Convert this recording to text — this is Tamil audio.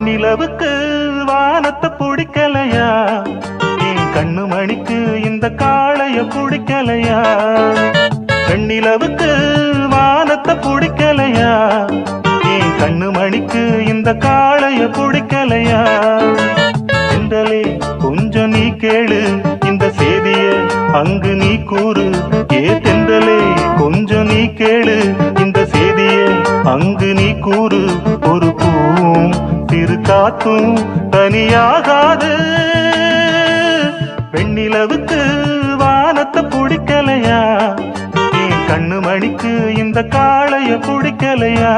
நிலவுக்கு வானத்தை பிடிக்கலையா, என் கண்ணு மணிக்கு இந்த காளைய பிடிக்கலையா. வெண்ணிலவுக்கு வானத்தை பிடிக்கலையா, என் கண்ணு மணிக்கு இந்த காளைய பிடிக்கலையா. தென்றலே கொஞ்சம் நீ கேளு இந்த செய்திய அங்கு நீ கூறு. ஏ தென்றலே கொஞ்சம் நீ கேளு இந்த செய்திய அங்கு நீ கூறு. ஒரு பூவும் சிறு காத்தும் தனியாகாது. வெண்ணிலவுக்கு வானத்தை பிடிக்கலையா, என் கண்ணு மணிக்கு இந்த காளைய பிடிக்கலையா.